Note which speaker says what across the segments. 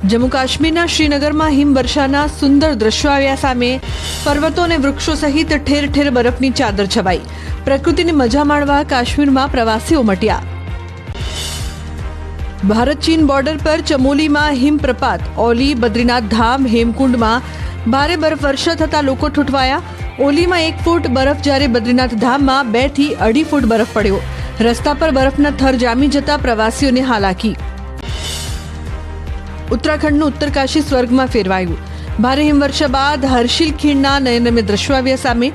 Speaker 1: જમ્મુ કાશ્મીરના શ્રીનગરમાં હિમવર્ષાના સુંદર દ્રશ્યો આવ્યા સામે પર્વતો અને વૃક્ષો સહિત ઠેર ઠેર બરફની ચાદર છવાઈ. પ્રકૃતિની મજા માણવા કાશ્મીરમાં પ્રવાસીઓ ઉમટ્યા. ભારત ચીન બોર્ડર પર ચમોલીમાં હિમપ્રપાત, ઓલી, બદ્રીનાથ ધામ, હેમકુંડમાં ભારે બરફવર્ષા થતા લોકો ઠૂંઠવાયા. ઓલીમાં 1 ફૂટ બરફ જ્યારે બદ્રીનાથ ધામમાં 2 થી 2.5 ફૂટ બરફ પડ્યો. રસ્તા પર બરફના થર જામી જતા પ્રવાસીઓને હાલાકી. ઉત્તરાખંડનું ઉત્તરકાશી સ્વર્ગમાં ફેરવાયું. ભારે હિમવર્ષા બાદ હર્ષિલ ખીણના નયનરમ્ય દ્રશ્યો આવ્યા સામે.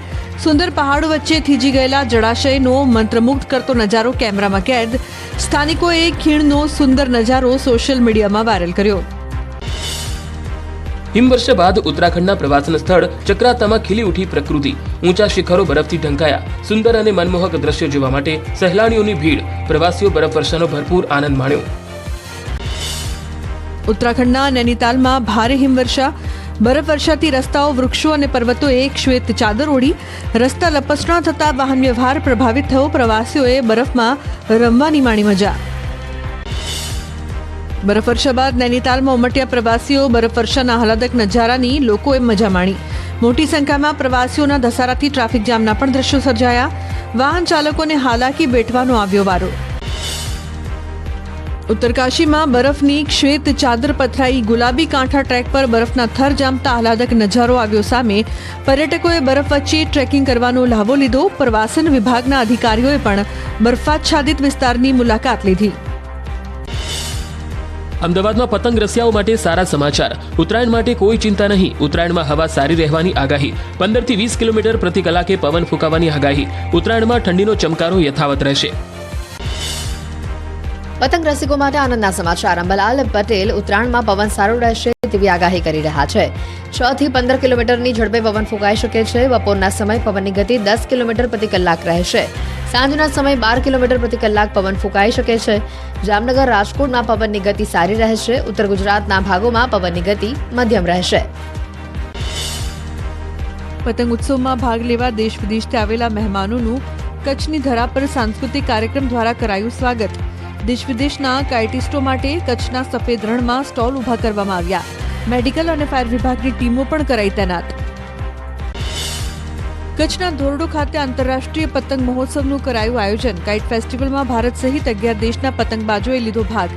Speaker 1: સુંદર પહાડો વચ્ચે થીજી ગયેલા જળાશયનો મંત્રમુગ્ધ કરતો નજારો કેમેરામાં કેદ. સ્થાનિકોએ ખીણનો સુંદર નજારો સોશિયલ મીડિયામાં વાયરલ કર્યો.
Speaker 2: હિમવર્ષા બાદ ઉત્તરાખંડના પ્રવાસન સ્થળ ચક્રાતામાં ખીલી ઉઠી પ્રકૃતિ. ઊંચા શિખરો બરફથી ઢંકાયા. સુંદર અને મનમોહક દ્રશ્યો જોવા માટે સહેલાણીઓની ભીડ. પ્રવાસીઓ બરફવર્ષાનો ભરપૂર આનંદ માણ્યો.
Speaker 1: ઉત્તરાખંડના નૈનીતાલમાં ભારે હિમવર્ષા. બરફવર્ષાથી રસ્તાઓ, વૃક્ષો અને પર્વતોએ એક શ્વેત ચાદર ઓઢી. રસ્તા લપસણા થતા વાહન વ્યવહાર પ્રભાવિત થયો. પ્રવાસીઓએ બરફમાં રમવાની માણી મજા. બરફવર્ષા બાદ નૈનીતાલમાં ઉમટ્યા પ્રવાસીઓ. બરફવર્ષાના આહલાદક નજારાની લોકોએ મજા માણી. મોટી સંખ્યામાં પ્રવાસીઓના ધસારાથી ટ્રાફિક જામના પણ દ્રશ્યો સર્જાયા. વાહન ચાલકોને હાલાકી વેઠવાનો આવ્યો વારો. ઉત્તરકાશીમાં બરફની શ્વેત ચાદર પથરાઈ. ગુલાબી કાંઠા ટ્રેક પર બરફના થર જામતા આહલાદક નજારો આવ્યો સામે. પર્યટકોએ બરફ વચ્ચે ટ્રેકિંગ કરવાનો લહાવો લીધો. પ્રવાસન વિભાગના અધિકારીઓએ પણ બરફાચ્છાદિત વિસ્તારની મુલાકાત લીધી.
Speaker 2: અમદાવાદમાં પતંગ રસિયાઓ માટે સારા સમાચાર. ઉત્તરાયણ માટે કોઈ ચિંતા નહીં. ઉત્તરાયણમાં હવા સારી રહેવાની આગાહી. 15 થી 20 કિલોમીટર પ્રતિ કલાકે પવન ફૂંકાવાની આગાહી. ઉત્તરાયણમાં ઠંડીનો ચમકારો યથાવત રહેશે.
Speaker 3: પતંગ રસિકો માટે આનંદના સમાચાર. અંબાલાલ પટેલ ઉત્તરાયણમાં પવન સારો રહેશે તેવી આગાહી કરી રહ્યા છે. 6 થી 15 કિલોમીટરની ઝડપે પવન ફૂંકાઈ શકે છે. બપોરના સમય પવનની ગતિ 10 કિલોમીટર પ્રતિ કલાક રહેશે. સાંજના સમય 12 કિલોમીટર પ્રતિ કલાક પવન ફૂંકાઈ શકે છે. જામનગર, રાજકોટમાં પવનની ગતિ સારી રહેશે. ઉત્તર ગુજરાતના ભાગોમાં પવનની ગતિ મધ્યમ રહેશે.
Speaker 1: પતંગ ઉત્સવમાં ભાગ લેવા દેશ વિદેશથી આવેલા મહેમાનોનું કચ્છની ધરા પર સાંસ્કૃતિક કાર્યક્રમ દ્વારા કરાયું સ્વાગત. દેશ વિદેશના કાઇટિસ્ટો માટે કચ્છના સફેદ રણમાં સ્ટોલ ઊભા કરવામાં આવ્યા. મેડિકલ અને ફાયર વિભાગની ટીમો પણ કરાઈ તૈનાત. કચ્છના ધોરડો ખાતે આંતરરાષ્ટ્રીય પતંગ મહોત્સવનું કરાયું આયોજન. કાઇટ ફેસ્ટિવલમાં ભારત સહિત 11 દેશના પતંગબાજોએ લીધો ભાગ.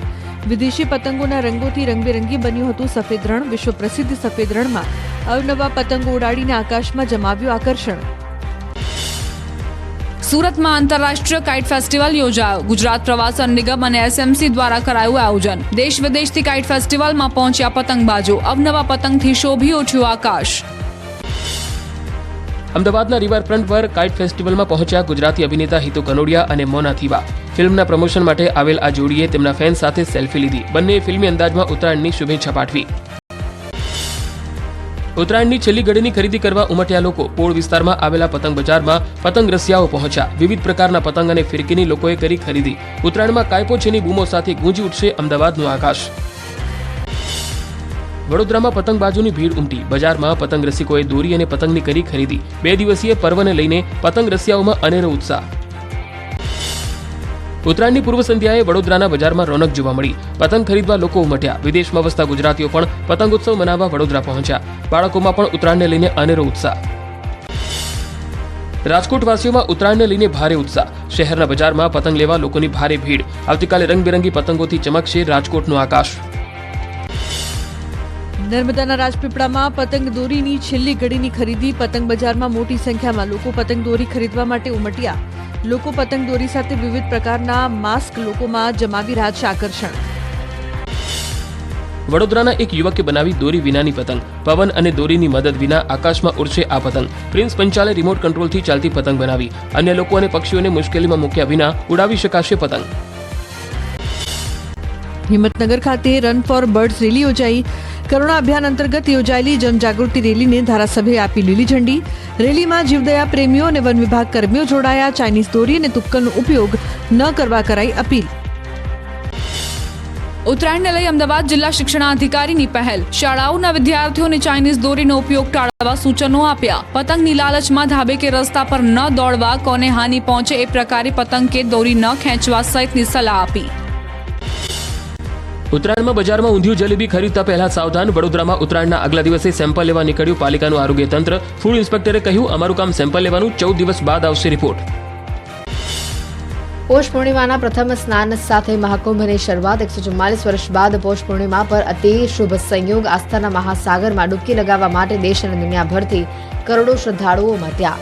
Speaker 1: વિદેશી પતંગોના રંગોથી રંગબેરંગી બન્યું હતું સફેદ રણ. વિશ્વ પ્રસિદ્ધ સફેદ રણમાં અવનવા પતંગો ઉડાડીને આકાશમાં જમાવ્યું આકર્ષણ.
Speaker 4: સુરતમાં આંતરરાષ્ટ્રીય કાઇટ ફેસ્ટિવલ યોજાયો. ગુજરાત પ્રવાસન નિગમ અને એસએમસી દ્વારા કરાયું આયોજન. દેશ વિદેશથી કાઇટ ફેસ્ટિવલમાં પહોંચ્યા પતંગબાજો. અવનવા પતંગથી શોભી ઉઠ્યું આકાશ.
Speaker 2: અમદાવાદના રિવરફ્રન્ટ પર કાઇટ ફેસ્ટિવલમાં પહોંચ્યા ગુજરાતી અભિનેતા હિતુ કનોડિયા અને મોના થીવા. ફિલ્મના પ્રમોશન માટે આવેલ આ જોડીએ તેમના ફેન્સ સાથે સેલ્ફી લીધી. બંનેએ ફિલ્મી અંદાજમાં ઉત્તરાયણની શુભેચ્છા પાઠવી. ઉત્તરાયણની છેલ્લી ઘડીની ખરીદી કરવા ઉમટ્યા લોકો. પોળ વિસ્તારમાં આવેલા પતંગ બજારમાં પતંગ રસિયાઓ પહોંચ્યા. વિવિધ પ્રકારના પતંગ અને ફિરકીની લોકોએ કરી ખરીદી. ઉત્તરાયણમાં કાયપો છેની બૂમો સાથે ગૂંજી ઉઠશે અમદાવાદનું આકાશ. વડોદરામાં પતંગબાજોની ભીડ ઉમટી. બજારમાં પતંગ રસિકોએ દોરી અને પતંગની કરી ખરીદી. 2 દિવસીય પર્વને લઈને પતંગ રસિયાઓમાં અનેરો ઉત્સાહ. ઉત્તરાયણની પૂર્વ સંધ્યાએ વડોદરાના બજારમાં રોનક જોવા મળી. પતંગ ખરીદવા લોકો ઉમટ્યા. વિદેશમાં વસતા ગુજરાતીઓ પણ પતંગોત્સવ મનાવવા વડોદરા પહોંચ્યા. બાળકોમાં પણ ઉત્તરાયણને લઈને અનેરો ઉત્સાહ. રાજકોટવાસીઓમાં ઉત્તરાયણને લઈને ભારે ઉત્સાહ. શહેરના બજારમાં પતંગ લેવા લોકોની ભારે ભીડ. આવતીકાલે રંગબેરંગી પતંગોથી ચમકશે રાજકોટનું આકાશ.
Speaker 1: નર્મદાના રાજપીપળામાં પતંગ દોરીની છેલ્લી ઘડીની ખરીદી. પતંગ બજારમાં મોટી સંખ્યામાં લોકો પતંગ દોરી ખરીદવા માટે ઉમટ્યા. લોકો પતંગ દોરી સાથે વિવિધ પ્રકારના માસ્ક લોકોમાં જમાવી રહ્યા છે આકર્ષણ.
Speaker 2: વડોદરાના એક યુવકે બનાવી દોરી વિનાની પતંગ. પવન અને દોરીની મદદ વિના આકાશમાં ઉડશે આ પતંગ. પ્રિન્સ પંચાલે રિમોટ કંટ્રોલથી ચાલતી પતંગ બનાવી. અન્ય લોકો અને પક્ષીઓને મુશ્કેલીમાં મૂક્યા વિના ઉડાવી શકાશે પતંગ.
Speaker 1: હિંમતનગર ખાતે રન ફોર બર્ડ્સ રેલી યોજાઈ. કરુણા અભિયાન અંતર્ગત યોજાયેલી જનજાગૃતિ રેલીને ધારાસભ્યએ આપી લીલી ઝંડી. રેલીમાં જીવદયા પ્રેમીઓ અને વન વિભાગ કર્મીઓ જોડાયા. ચાઇનીઝ દોરી અને તુક્કલનો ઉપયોગ ન કરવા કરાઈ અપીલ.
Speaker 4: ઉત્તરાયણને લઈ અમદાવાદ જિલ્લા શિક્ષણાધિકારીની પહેલ. શાળાઓના વિદ્યાર્થીઓને ચાઇનીઝ દોરીનો ઉપયોગ ટાળવા સૂચનો આપ્યા. પતંગની લાલચમાં ધાબે કે રસ્તા પર ન દોડવા, કોને હાનિ પહોંચે એ પ્રકારે પતંગ કે દોરી ન ખેંચવા સહિતની સલાહ આપી.
Speaker 2: ઉત્તરાયણમાં બજારમાં ઊંધિયું જલેબી ખરીદતા પહેલા સાવધાન. વડોદરામાં ઉત્તરાયણના આગલા દિવસે સેમ્પલ લેવા નીકળ્યું પાલિકાનું આરોગ્ય તંત્ર. ફૂડ ઇન્સ્પેક્ટરે કહ્યું, અમારું કામ સેમ્પલ લેવાનું, 14 દિવસ બાદ આવશે રિપોર્ટ.
Speaker 3: પોષ પૂર્ણિમાના પ્રથમ સ્નાન સાથે મહાકુંભની શરૂઆત. 144 વર્ષ બાદ પોષ પૂર્ણિમા પર અતિ શુભ સંયોગ. આસ્થાના મહાસાગરમાં ડૂબકી લગાવવા માટે દેશ અને દુનિયાભરથી કરોડો શ્રદ્ધાળુઓ ઉમટ્યા.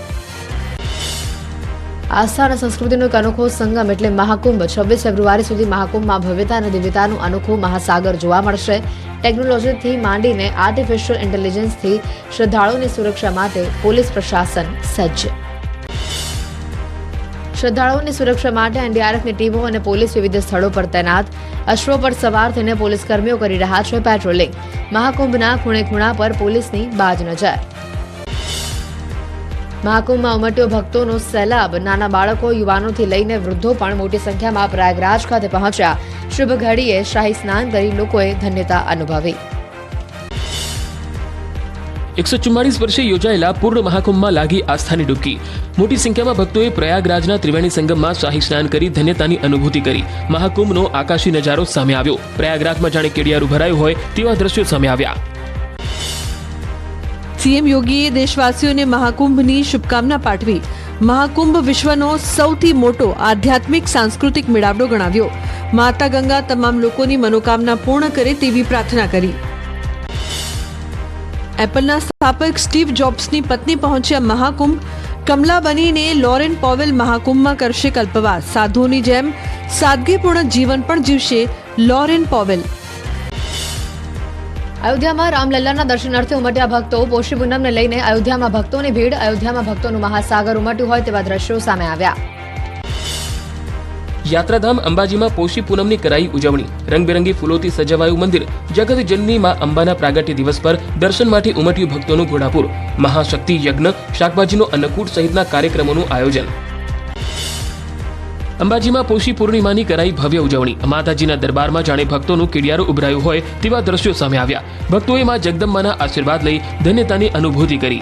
Speaker 3: આસ્થા અને સંસ્કૃતિનો એક અનોખો સંગમ એટલે મહાકુંભ. 26 ફેબ્રુઆરી સુધી મહાકુંભમાં ભવ્યતા અને દિવ્યતાનું અનોખું મહાસાગર જોવા મળશે. ટેકનોલોજીથી માંડીને આર્ટિફિશિયલ ઇન્ટેલિજન્સથી શ્રદ્ધાળુઓની સુરક્ષા માટે પોલીસ પ્રશાસન સજ્જ. શ્રદ્ધાળુઓની સુરક્ષા માટે એનડીઆરએફની ટીમો અને પોલીસ વિવિધ સ્થળો પર તૈનાત. અશ્વો પર સવાર થઈને પોલીસ કર્મીઓ કરી રહ્યા છે પેટ્રોલિંગ. મહાકુંભના ખૂણે ખૂણા પર પોલીસની બાજ નજર. મહાકુંભમાં ઉમટ્યો ભક્તોનો સૈલાબ. નાના બાળકો, યુવાનોથી લઈને વૃદ્ધો પણ મોટી સંખ્યામાં પ્રયાગરાજ ખાતે પહોંચ્યા. શુભ ઘડીએ શાહી સ્નાન કરી લોકોએ ધન્યતા અનુભવી.
Speaker 2: 144 વર્ષે યોજાયેલા પૂર્ણ મહાકુંભમાં લાગી આસ્થાની ડૂબકી. મોટી સંખ્યામાં ભક્તોએ પ્રયાગરાજના ત્રિવેણી સંગમમાં શાહી સ્નાન કરી ધન્યતાની અનુભૂતિ કરી. મહાકુંભનો આકાશી નજારો સામે આવ્યો. પ્રયાગરાજમાં જાણે કેડિયારું ભરાયું હોય તેવા દ્રશ્યો સામે આવ્યા.
Speaker 1: સીએમ યોગીએ દેશવાસીઓને મહાકુંભની શુભકામના પાઠવી. મહાકુંભ વિશ્વનો સૌથી મોટો આધ્યાત્મિક સાંસ્કૃતિક મેળાવડો ગણાવ્યો. માતા ગંગા તમામ લોકોની મનોકામના પૂર્ણ કરે તેવી પ્રાર્થના કરી. એપલના સ્થાપક સ્ટીવ જોબ્સની પત્ની પહોંચ્યા મહાકુંભ. કમલા બનીને લોરેન પોવેલ મહાકુંભમાં કરશે કલ્પવાસ. સાધુઓની જેમ સાદગીપૂર્ણ જીવન પણ જીવશે લોરેન પોવેલ.
Speaker 3: અયોધ્યામાં રામલલ્લાના દર્શનાર્થે ઉમટ્યા ભક્તો. પોષી પૂનમને લઈને અયોધ્યામાં ભક્તોની ભીડ. અયોધ્યામાં ભક્તોનું મહાસાગર ઉમટ્યું હોય તેવા દ્રશ્યો સામે આવ્યા.
Speaker 2: યાત્રાધામ અંબાજીમાં પોષી પૂનમની કરાઈ ઉજવણી. રંગબેરંગી ફૂલોથી સજાવાયું મંદિર. જગત જનની માં અંબાના પ્રાગટ્ય દિવસ પર દર્શન માટે ઉમટ્યું ભક્તોનું ઘોડાપુર. મહાશક્તિ યજ્ઞ, શાકભાજીનો અન્નકૂટ સહિતના કાર્યક્રમોનું આયોજન. અંબાજીમાં પોષી પૂર્ણિમાની કરાઈ ભવ્ય ઉજવણી. માતાજીના દરબારમાં જાણે ભક્તોનું કેડિયારું ઉભરાયું હોય તેવા દ્રશ્યો સામે આવ્યા. ભક્તોએ માં જગદંબાના આશીર્વાદ લઈ ધન્યતાની અનુભૂતિ કરી.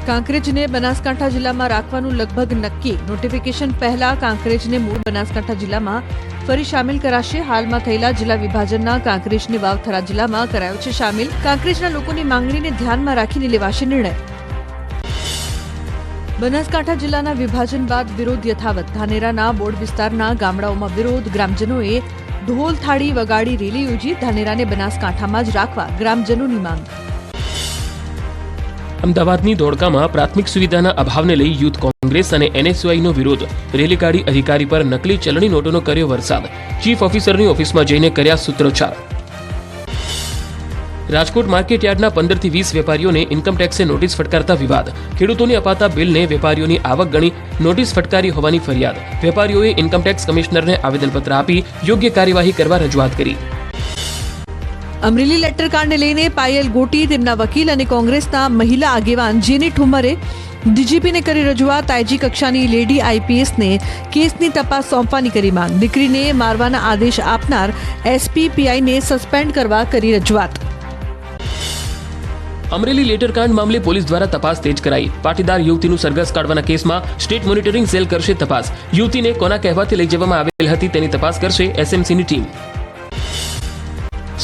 Speaker 1: કાંકરેજને બનાસકાંઠા જિલ્લામાં રાખવાનું લગભગ નક્કી. નોટિફિકેશન પહેલા કાંકરેજને મૂળ બનાસકાંઠા જિલ્લામાં ફરી સામેલ કરાશે. હાલમાં થયેલા જિલ્લા વિભાજનના કાંકરેજને વાવથરા જિલ્લામાં કરાયો છે સામેલ. કાંકરેજના લોકોની માંગણીને ધ્યાનમાં રાખીને લેવાશે નિર્ણય. બનાસકાંઠા જિલ્લાના વિભાજન બાદ વિરોધ યથાવત. ધાનેરાના બોર્ડ વિસ્તારના ગામડાઓમાં વિરોધ. ગ્રામજનોએ ઢોલ થાળી વગાડી રેલી યોજી. ધાનેરાને બનાસકાંઠામાં જ રાખવા ગ્રામજનોની માંગ.
Speaker 2: અમદાવાદની ધોળકામાં પ્રાથમિક સુવિધાના અભાવને લઈ યુથ કોંગ્રેસ અને એનએસયુઆઈનો વિરોધ. રેલી કાઢી અધિકારી પર નકલી ચલણી નોટોનો કર્યો વરસાદ. ચીફ ઓફિસરની ઓફિસમાં જઈને કર્યા સૂત્રોચ્ચાર. રાજકોટ માર્કેટ યાર્ડના 15 થી 20 વેપારીઓને ઇન્કમટેક્સે નોટિસ ફટકારતા વિવાદ. ખેડૂતોને અપાતા બિલને વેપારીઓની આવક ગણી નોટિસ ફટકારી હોવાની ફરિયાદ. વેપારીઓએ ઇન્કમટેક્સ કમિશનરને આવેદનપત્ર આપી યોગ્ય કાર્યવાહી કરવા રજૂઆત કરી.
Speaker 1: અમરેલી લેટરકાંડને લઈને પાયલ ગોટી, તેમના વકીલ અને કોંગ્રેસના મહિલા આગેવાન જેની ઠુમ્મરે ડીજીપીને કરી રજૂઆત. આઈજી કક્ષાની લેડી આઈપીએસને કેસની તપાસ સોંપવાની કરી માંગ. દીકરીને મારવાના આદેશ આપનાર એસપી પીઆઈને સસ્પેન્ડ કરવા કરી રજૂઆત.
Speaker 2: અમરેલી લેટરકાંડ મામલે પોલીસ દ્વારા તપાસ તેજ કરાઈ. પાટીદાર યુવતીનું સરઘસ કાઢવાના કેસમાં સ્ટેટ મોનિટરિંગ સેલ કરશે તપાસ. યુવતીને કોના કહેવાથી લઈ જવામાં આવેલ હતી તેની તપાસ કરશે એસએમસીની ટીમ.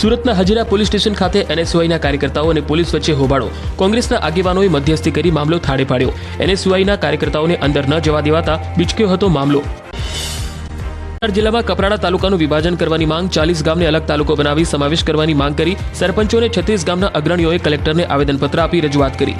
Speaker 2: સુરતના હજીરા પોલીસ સ્ટેશન ખાતે એનએસયુઆઈના કાર્યકર્તાઓ અને પોલીસ વચ્ચે હોબાળો. કોંગ્રેસના આગેવાનોએ મધ્યસ્થી કરી મામલો થાળે પાડ્યો. એનએસયુઆઈના કાર્યકર્તાઓને અંદર ન જવા દેવાતા બીચક્યો હતો મામલો. જિલ્લામાં કપરાડા તાલુકાનું વિભાજન કરવાની માંગ. 40 ગામને અલગ તાલુકો બનાવી સમાવેશ કરવાની માંગ કરી. સરપંચોને 36 ગામના અગ્રણીઓએ કલેક્ટરને આવેદનપત્ર આપી રજૂઆત કરી.